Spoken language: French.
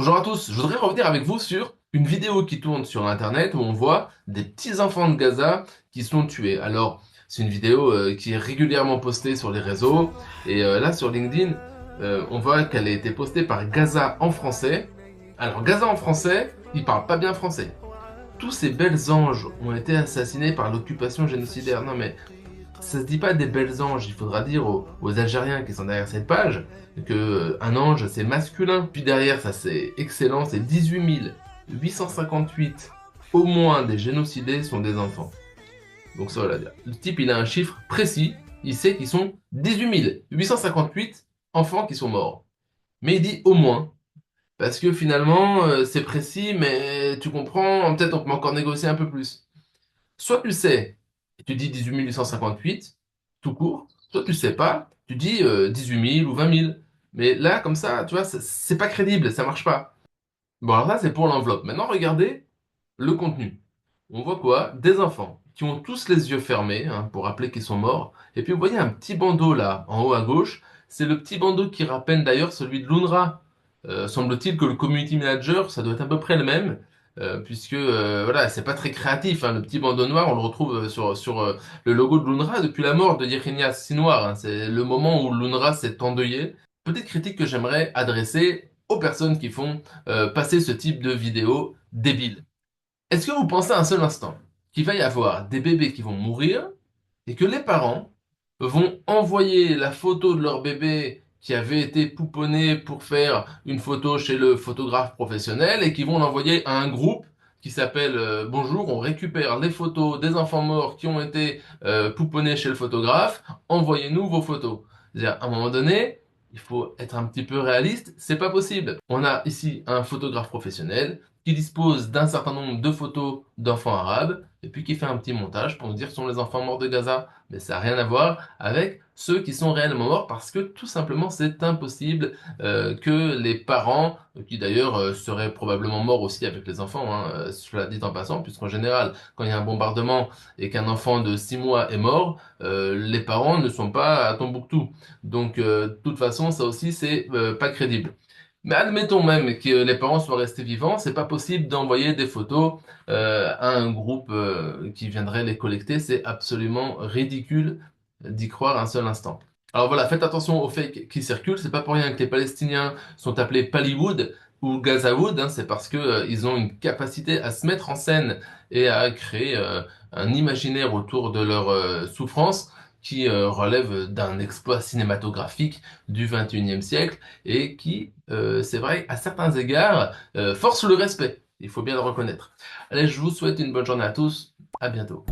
Bonjour à tous, je voudrais revenir avec vous sur une vidéo qui tourne sur internet où on voit des petits enfants de Gaza qui sont tués. Alors, c'est une vidéo qui est régulièrement postée sur les réseaux et là sur LinkedIn, on voit qu'elle a été postée par Gaza en français. Alors, Gaza en français, il parle pas bien français. Tous ces belles anges ont été assassinés par l'occupation génocidaire. Non mais ça se dit pas des belles anges, il faudra dire aux Algériens qui sont derrière cette page que un ange c'est masculin. Puis derrière ça c'est excellent, c'est 18 858 au moins des génocidés sont des enfants. Donc ça voilà. Le type il a un chiffre précis, il sait qu'ils sont 18 858 enfants qui sont morts. Mais il dit au moins, parce que finalement c'est précis, mais tu comprends, peut-être on peut encore négocier un peu plus. Soit tu sais, et tu dis 18 858 tout court, soit tu sais pas, tu dis 18 000 ou 20 000. Mais là, comme ça, tu vois, c'est pas crédible, ça marche pas. Bon, alors ça, c'est pour l'enveloppe. Maintenant, regardez le contenu. On voit quoi? Des enfants qui ont tous les yeux fermés, hein, pour rappeler qu'ils sont morts. Et puis, vous voyez un petit bandeau là, en haut à gauche. C'est le petit bandeau qui rappelle d'ailleurs celui de l'UNRWA. Semble-t-il que le community manager, ça doit être à peu près le même. Puisque voilà, c'est pas très créatif, hein. Le petit bandeau noir, on le retrouve sur le logo de l'UNRWA depuis la mort de Yehia Sinwar, hein. C'est le moment où l'UNRWA s'est endeuillé. Petite critique que j'aimerais adresser aux personnes qui font passer ce type de vidéo débile. Est-ce que vous pensez un seul instant qu'il va y avoir des bébés qui vont mourir et que les parents vont envoyer la photo de leur bébé qui avait été pouponné pour faire une photo chez le photographe professionnel et qui vont l'envoyer à un groupe qui s'appelle Bonjour, on récupère les photos des enfants morts qui ont été pouponnés chez le photographe, envoyez-nous vos photos. C'est-à-dire, à un moment donné, il faut être un petit peu réaliste, c'est pas possible. On a ici un photographe professionnel qui dispose d'un certain nombre de photos d'enfants arabes et puis qui fait un petit montage pour nous dire que ce sont les enfants morts de Gaza. Mais ça n'a rien à voir avec ceux qui sont réellement morts parce que tout simplement c'est impossible que les parents, qui d'ailleurs seraient probablement morts aussi avec les enfants, hein, cela dit en passant, puisqu'en général quand il y a un bombardement et qu'un enfant de 6 mois est mort, les parents ne sont pas à Tombouctou. Donc de toute façon ça aussi c'est pas crédible. Mais admettons même que les parents soient restés vivants, c'est pas possible d'envoyer des photos à un groupe qui viendrait les collecter. C'est absolument ridicule d'y croire un seul instant. Alors voilà, faites attention aux fakes qui circulent. C'est pas pour rien que les Palestiniens sont appelés Pallywood ou Gazawood, hein. C'est parce que ils ont une capacité à se mettre en scène et à créer un imaginaire autour de leur souffrance qui relève d'un exploit cinématographique du 21e siècle et qui, c'est vrai, à certains égards, force le respect. Il faut bien le reconnaître. Allez, je vous souhaite une bonne journée à tous. À bientôt.